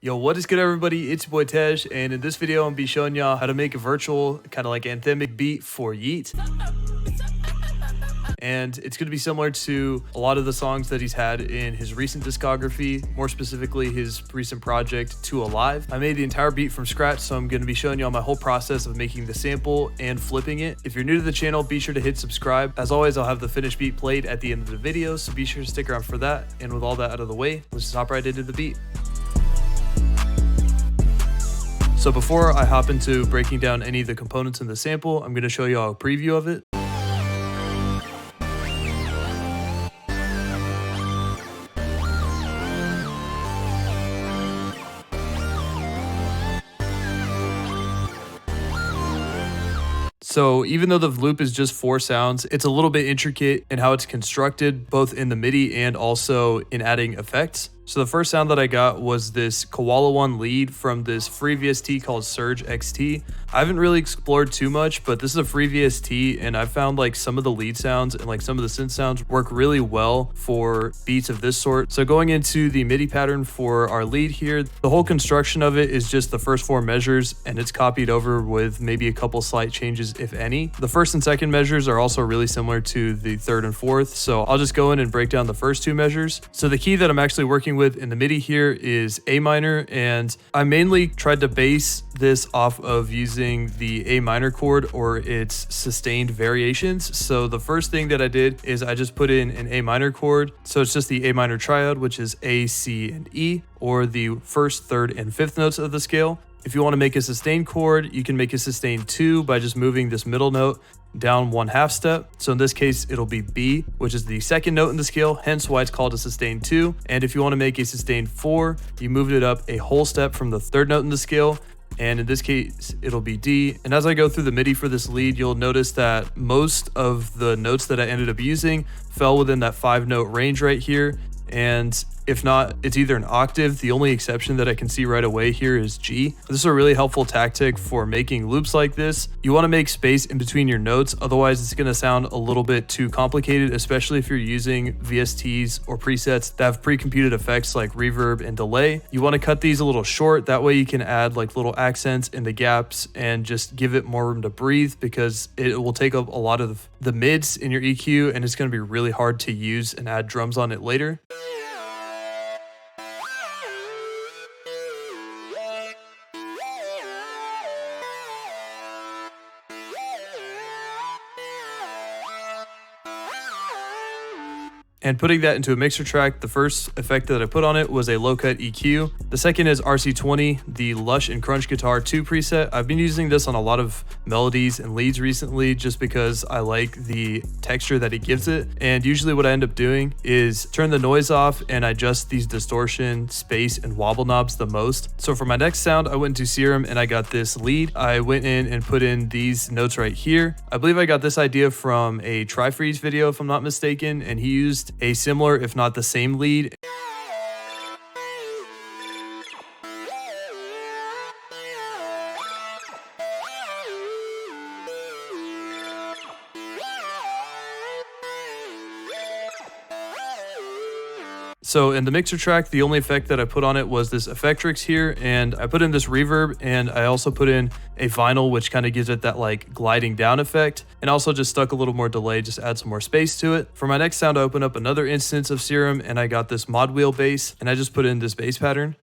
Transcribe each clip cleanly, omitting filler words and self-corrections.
Yo, what is good everybody? It's your boy Tej, and in this video I'm gonna be showing y'all how to make a virtual kind of like anthemic beat for YEAT'S. And it's going to be similar to a lot of the songs that he's had in his recent discography, more specifically his recent project To Alivë. I made the entire beat from scratch, so I'm going to be showing y'all my whole process of making the sample and flipping it. If you're new to the channel, be sure to hit subscribe. As always, I'll have the finished beat played at the end of the video, so be sure to stick around for that. And with all that out of the way, let's just hop right into the beat. So before I hop into breaking down any of the components in the sample, I'm going to show y'all a preview of it. So even though the loop is just 4 sounds, it's a little bit intricate in how it's constructed, both in the MIDI and also in adding effects. So the first sound that I got was this Koala 1 lead from this free VST called Surge XT. I haven't really explored too much, but this is a free VST, and I found like some of the lead sounds and like some of the synth sounds work really well for beats of this sort. So going into the MIDI pattern for our lead here, the whole construction of it is just the first 4 measures, and it's copied over with maybe a couple slight changes, if any. The first and second measures are also really similar to the third and fourth, so I'll just go in and break down the first 2 measures. So the key that I'm actually working with in the MIDI here is A minor, and I mainly tried to base this off of using the A minor chord or its sustained variations. So the first thing that I did is I just put in an A minor chord. So it's just the A minor triad, which is A, C, and E, or the first, third, and fifth notes of the scale. If you want to make a sustained chord, you can make a sustained 2 by just moving this middle note down 1/2 step. So in this case, it'll be B, which is the second note in the scale, hence why it's called a sustained 2. And if you want to make a sustained 4, you moved it up a whole step from the third note in the scale. And in this case, it'll be D. And as I go through the MIDI for this lead, you'll notice that most of the notes that I ended up using fell within that 5-note range right here. And if not, it's either an octave. The only exception that I can see right away here is G. This is a really helpful tactic for making loops like this. You want to make space in between your notes, otherwise it's going to sound a little bit too complicated, especially if you're using VSTs or presets that have pre-computed effects like reverb and delay. You want to cut these a little short, that way you can add like little accents in the gaps and just give it more room to breathe, because it will take up a lot of the mids in your EQ, and it's going to be really hard to use and add drums on it later. And putting that into a mixer track, the first effect that I put on it was a low-cut EQ. The second is RC20, the Lush and Crunch Guitar 2 preset. I've been using this on a lot of melodies and leads recently just because I like the texture that it gives it. And usually what I end up doing is turn the noise off and I adjust these distortion, space, and wobble knobs the most. So for my next sound, I went into Serum and I got this lead. I went in and put in these notes right here. I believe I got this idea from a Tri-Freeze video, if I'm not mistaken, and he used a similar, if not the same lead. So in the mixer track, the only effect that I put on it was this Effectrix here, and I put in this reverb, and I also put in a vinyl, which kind of gives it that like gliding down effect, and also just stuck a little more delay, just add some more space to it. For my next sound, I opened up another instance of Serum, and I got this mod wheel bass, and I just put in this bass pattern.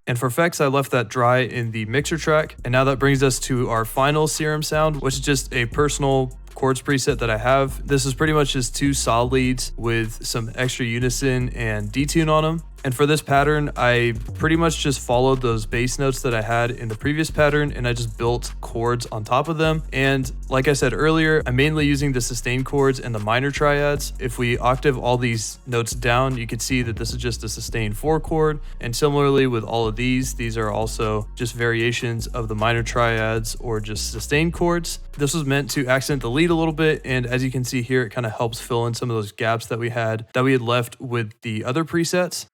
And for effects, I left that dry in the mixer track. And now that brings us to our final Serum sound, which is just a personal chords preset that I have. This is pretty much just 2 solid leads with some extra unison and detune on them. And for this pattern, I pretty much just followed those bass notes that I had in the previous pattern, and I just built chords on top of them. And like I said earlier, I'm mainly using the sustained chords and the minor triads. If we octave all these notes down, you can see that this is just a sustained 4 chord. And similarly with all of these are also just variations of the minor triads or just sustained chords. This was meant to accent the lead a little bit, and as you can see here, it kind of helps fill in some of those gaps that we had left with the other presets.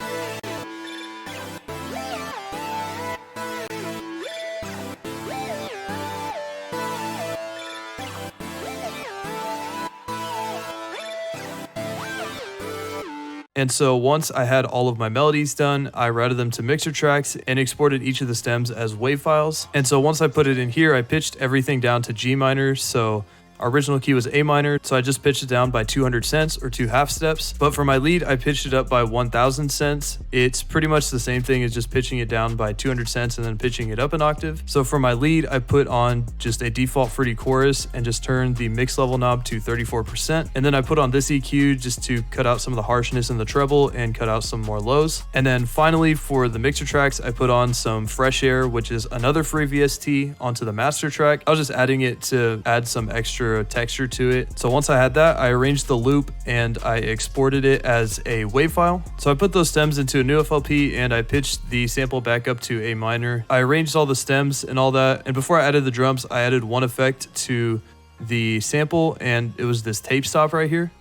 And so once I had all of my melodies done, I routed them to mixer tracks and exported each of the stems as WAV files. And so once I put it in here, I pitched everything down to G minor. So our original key was A minor, so I just pitched it down by 200 cents or 2 half steps. But for my lead, I pitched it up by 1,000 cents. It's pretty much the same thing as just pitching it down by 200 cents and then pitching it up an octave. So for my lead, I put on just a default fruity chorus and just turned the mix level knob to 34%. And then I put on this EQ just to cut out some of the harshness in the treble and cut out some more lows. And then finally for the mixer tracks, I put on some fresh air, which is another free VST onto the master track. I was just adding it to add some extra texture to it. So once I had that, I arranged the loop and I exported it as a WAV file. So I put those stems into a new FLP and I pitched the sample back up to A minor. I arranged all the stems and all that. And before I added the drums, I added one effect to the sample and it was this tape stop right here.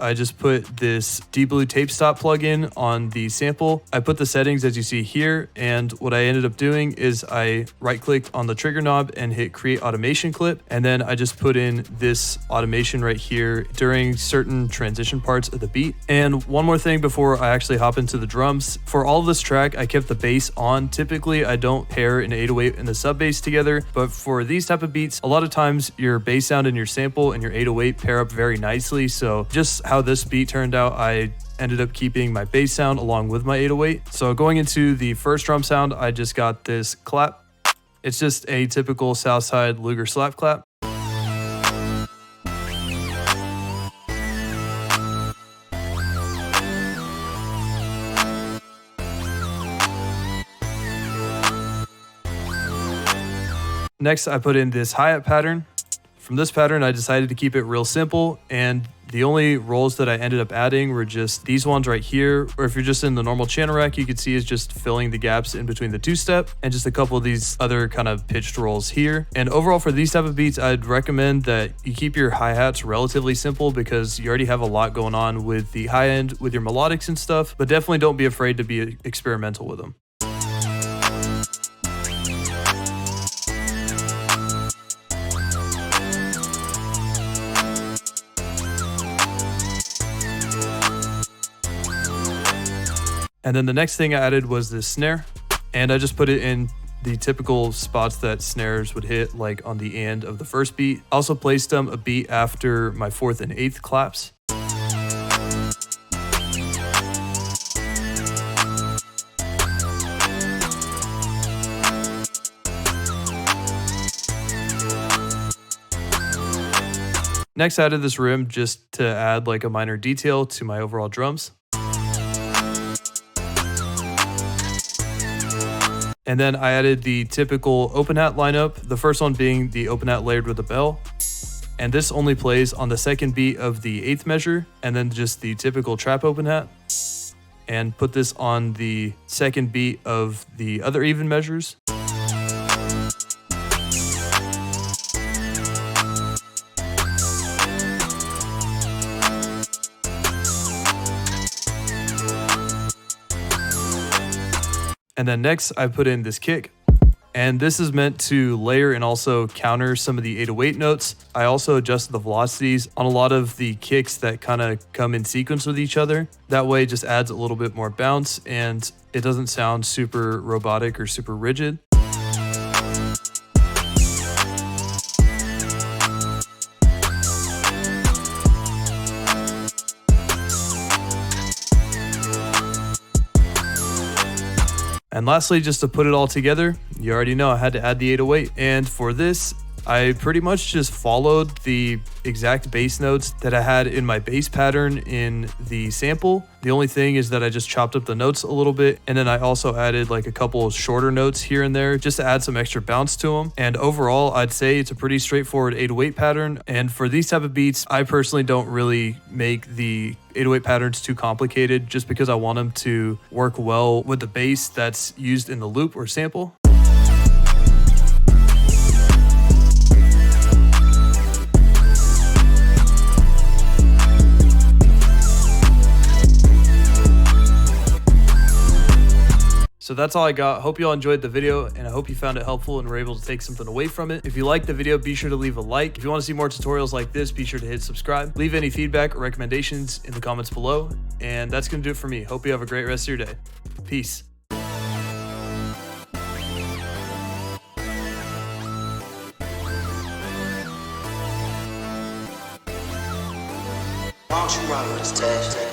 I just put this Deep Blue tape stop plugin on the sample. I put the settings as you see here, and what I ended up doing is I right-clicked on the trigger knob and hit create automation clip, and then I just put in this automation right here during certain transition parts of the beat. And one more thing before I actually hop into the drums. For all of this track, I kept the bass on. Typically, I don't pair an 808 and the sub bass together, but for these type of beats, a lot of times your bass sound and your sample and your 808 pair up very nicely. So just how this beat turned out, I ended up keeping my bass sound along with my 808. So going into the first drum sound, I just got this clap. It's just a typical Southside Luger slap clap. Next, I put in this hi-hat pattern. From this pattern, I decided to keep it real simple, and the only rolls that I ended up adding were just these ones right here, or if you're just in the normal channel rack, you could see is just filling the gaps in between the two-step, and just a couple of these other kind of pitched rolls here. And overall for these type of beats, I'd recommend that you keep your hi-hats relatively simple because you already have a lot going on with the high end with your melodics and stuff, but definitely don't be afraid to be experimental with them. And then the next thing I added was this snare, and I just put it in the typical spots that snares would hit, like on the end of the first beat. I also placed them a beat after my 4th and 8th claps. Next, I added this rim just to add like a minor detail to my overall drums. And then I added the typical open hat lineup, the first one being the open hat layered with a bell. And this only plays on the second beat of the 8th measure, and then just the typical trap open hat. And put this on the second beat of the other even measures. And then next I put in this kick, and this is meant to layer and also counter some of the 808 notes. I also adjusted the velocities on a lot of the kicks that kind of come in sequence with each other. That way it just adds a little bit more bounce and it doesn't sound super robotic or super rigid. And lastly, just to put it all together, you already know I had to add the 808. And for this, I pretty much just followed the exact bass notes that I had in my bass pattern in the sample. The only thing is that I just chopped up the notes a little bit, and then I also added like a couple of shorter notes here and there just to add some extra bounce to them. And overall, I'd say it's a pretty straightforward 808 pattern. And for these type of beats, I personally don't really make the 808 patterns too complicated just because I want them to work well with the bass that's used in the loop or sample. So that's all I got. Hope you all enjoyed the video, and I hope you found it helpful and were able to take something away from it. If you liked the video, be sure to leave a like. If you want to see more tutorials like this, be sure to hit subscribe. Leave any feedback or recommendations in the comments below. And that's going to do it for me. Hope you have a great rest of your day. Peace. Why don't you run with this test?